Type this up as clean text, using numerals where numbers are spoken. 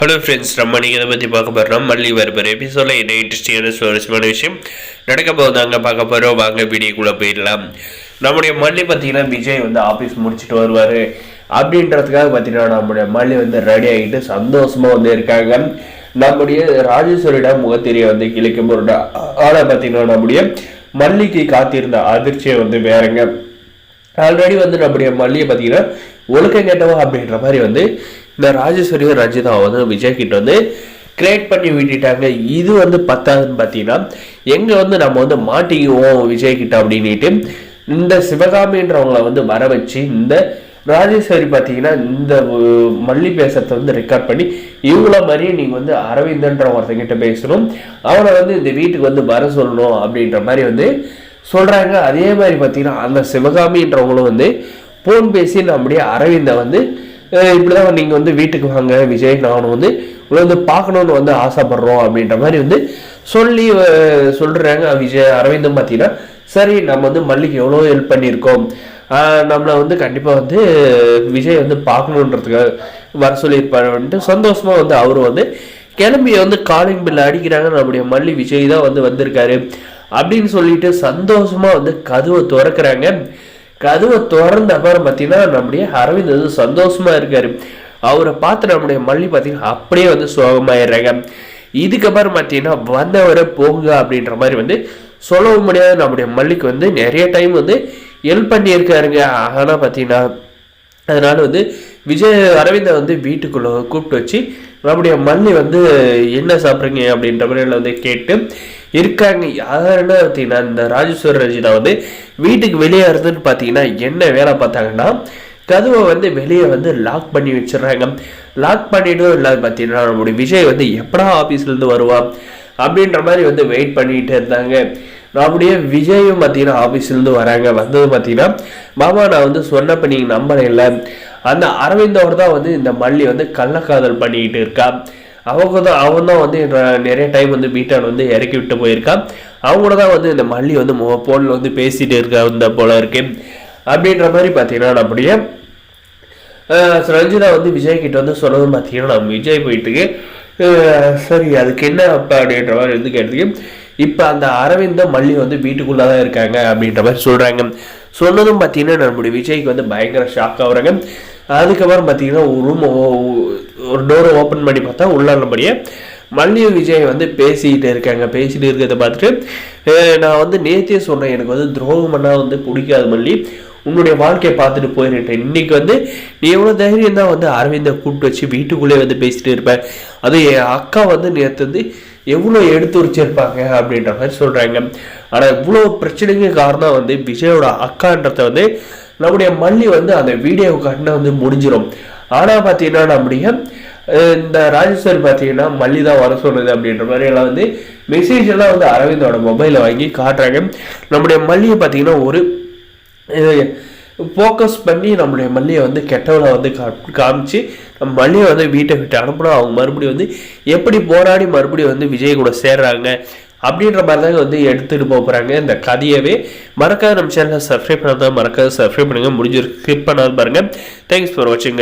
Hello friends, நம்ம நீங்கள் இதை பற்றி பார்க்க போகிறோம். மல்லி வரப்போகிற எபிசோடில் என்ன இன்ட்ரெஸ்டிங்கான சுவாரஸ்யமான விஷயம் நடக்க போகுதாங்க பார்க்க போகிறோம். வாங்க வீடியோக்குள்ளே போயிடலாம். நம்முடைய மல்லி பார்த்தீங்கன்னா விஜய் ஆஃபீஸ் முடிச்சுட்டு வருவார் அப்படின்றதுக்காக பார்த்தீங்கன்னா நம்முடைய மல்லி ரெடி ஆகிட்டு சந்தோஷமாக இருக்காங்க. நம்முடைய ராஜேஸ்வரியிடம் முகத்திரியை கிழக்கும் ஒரு ஆனால் பார்த்தீங்கன்னா நம்முடைய மல்லிக்கு காத்திருந்த அதிர்ச்சியை வேறங்க. ஆல்ரெடி நம்முடைய மல்லியை பார்த்தீங்கன்னா ஒழுக்கம் கேட்டவா அப்படின்ற மாதிரி இந்த ராஜேஸ்வரியும் ரஞ்சிதாவும் விஜய் கிட்ட கிரியேட் பண்ணி விட்டுட்டாங்க. இது பத்தாதுன்னு பார்த்தீங்கன்னா எங்கே நம்ம மாட்டிக்குவோம் விஜய் கிட்ட அப்படின்ட்டு இந்த சிவகாமின்றவங்களை வர வச்சு இந்த ராஜேஸ்வரி பார்த்தீங்கன்னா இந்த மல்லி பேசுறத ரெக்கார்ட் பண்ணி இவங்கள மாதிரியே நீங்கள் அரவிந்தன்ற ஒருத்தங்கிட்ட பேசணும், அவனை இந்த வீட்டுக்கு வர சொல்லணும் அப்படின்ற மாதிரி சொல்கிறாங்க. அதே மாதிரி பார்த்தீங்கன்னா அந்த சிவகாமின்றவங்களும் ஃபோன் பேசி நம்முடைய அரவிந்தை இப்படிதான் நீங்கள் வீட்டுக்கு வாங்க விஜய், நானும் உங்களை பார்க்கணுன்னு ஆசைப்படுறோம் அப்படின்ற மாதிரி சொல்லி சொல்கிறாங்க. விஜய் அரவிந்தம் பார்த்தீங்கன்னா சரி, நம்ம மல்லிக்கு எவ்வளோ ஹெல்ப் பண்ணியிருக்கோம், நம்மளை கண்டிப்பாக விஜய் பார்க்கணுன்றதுக்காக வர சொல்லியிருப்பாருன்ட்டு சந்தோஷமாக அவரு கிளம்பி காலிங் பில் அடிக்கிறாங்க. நம்முடைய மல்லி விஜய் தான் வந்திருக்காரு அப்படின்னு சொல்லிட்டு சந்தோஷமாக கதவை திறக்கிறாங்க. கதவை திறந்த அப்புறம் பார்த்தீங்கன்னா நம்முடைய அரவிந்த் சந்தோஷமா இருக்காரு. அவரை பார்த்து நம்முடைய மல்லி பார்த்தீங்கன்னா அப்படியே சோகமாயிடுறாங்க. இதுக்கப்புறம் பார்த்தீங்கன்னா வந்தவரை போங்க அப்படின்ற மாதிரி சொல்லவும் முடியாது. நம்முடைய மல்லிக்கு நிறைய டைம் ஹெல்ப் பண்ணியிருக்காருங்க. ஆனால் பார்த்தீங்கன்னா அதனால விஜய் அரவிந்தை வீட்டுக்குள்ள கூப்பிட்டு வச்சு நம்முடைய மல்லி என்ன சாப்பிட்றீங்க அப்படின்ற மாதிரி கேட்டு இருக்காங்க. யாருன்னா பார்த்தீங்கன்னா இந்த ராஜேஸ்வரி ரஞ்சிதா வீட்டுக்கு வெளியே இருந்துன்னு பார்த்தீங்கன்னா என்ன வேலை பார்த்தாங்கன்னா கதவை வெளியே லாக் பண்ணி வச்சிடறாங்க. லாக் பண்ணிட்டும் இல்லாத பார்த்தீங்கன்னா நம்முடைய விஜய் எப்படா ஆஃபீஸ்லேருந்து வருவான் அப்படின்ற மாதிரி வெயிட் பண்ணிகிட்டு இருந்தாங்க. நம்முடைய விஜயும் பார்த்தீங்கன்னா ஆஃபீஸ்லேருந்து வராங்க. வந்தது பார்த்தீங்கன்னா மாமா நான் சொன்னப்போ நீங்கள் நம்பலை இல்லை, அந்த அரவிந்தோடு தான் இந்த மல்லி கள்ளக்காதல் பண்ணிக்கிட்டு இருக்கா, அவன் தான் நிறைய டைம் வீட்டான் இறக்கி விட்டு போயிருக்கான், அவங்களோட தான் இந்த மல்லி ஃபோனில் பேசிகிட்டு இருக்கா போல இருக்கு அப்படின்ற மாதிரி பார்த்தீங்கன்னா நம்முடைய ரஞ்சிதா விஜய் கிட்ட சொல்லவும் பார்த்தீங்கன்னா நம்ம விஜய் போயிட்டுக்கு சரி அதுக்கு என்ன அப்பா அப்படின்ற மாதிரி கேட்டதுக்கு இப்போ அந்த அரவிந்த மல்லி வீட்டுக்குள்ளே தான் இருக்காங்க அப்படின்ற மாதிரி சொல்கிறாங்க. சொன்னதும் பார்த்தீங்கன்னா நம்முடைய விஜய்க்கு பயங்கர ஷாக் ஆகுறாங்க. அதுக்கப்புறம் பார்த்தீங்கன்னா ஒரு டோரை ஓப்பன் பண்ணி பார்த்தா உள்ள நம்முடைய மல்லியும் விஜய் பேசிக்கிட்டு இருக்காங்க. பேசிட்டு இருக்கிறத பார்த்துட்டு நான் நேற்றே சொன்னேன், எனக்கு துரோகம் பண்ணால் பிடிக்காது மல்லி, உன்னுடைய வாழ்க்கையை பார்த்துட்டு போயிருட்டேன். இன்னைக்கு நீ எவ்வளோ தைரியம் தான் அரவிந்தை கூப்பிட்டு வச்சு வீட்டுக்குள்ளே பேசிட்டு இருப்பேன், அது என் அக்கா நேற்று எவ்வளோ எடுத்து வச்சிருப்பாங்க அப்படின்ற மாதிரி சொல்கிறாங்க. ஆனால் இவ்வளோ பிரச்சனைக்கு காரணம் விஜயோட அக்கான்றத நம்முடைய மல்லி அந்த வீடியோவை காட்டினா முடிஞ்சிடும். ஆனால் பார்த்தீங்கன்னா நம்முடைய இந்த ராஜேஸ்வரி பார்த்தீங்கன்னா மல்லி தான் வர சொன்னது அப்படின்ற மாதிரி எல்லாம் மெசேஜ் எல்லாம் அரவிந்தோட மொபைலில் வாங்கி காட்டுறாங்க. நம்முடைய மல்லியை பார்த்தீங்கன்னா ஒரு ஃபோக்கஸ் பண்ணி நம்முடைய மல்லியை கெட்டவளை காமிச்சு நம்ம மல்லியை வீட்டை விட்டு அனுப்பினா அவங்க மறுபடியும் எப்படி போராடி மறுபடியும் விஜய் கூட சேர்றாங்க அப்படின்ற மாதிரி தாங்க எடுத்துகிட்டு போகிறாங்க இந்த கதையவே. மறக்காத நம்ம சேனலை சப்ஸ்கிரைப் பண்ணாதான் மறக்காத சப்ஸ்கிரைப் பண்ணுங்கள். முடிஞ்சிருக்கு ஸ்கிப் பண்ணாது பாருங்கள். தேங்க்ஸ் ஃபார் வாட்சிங் கைஸ்.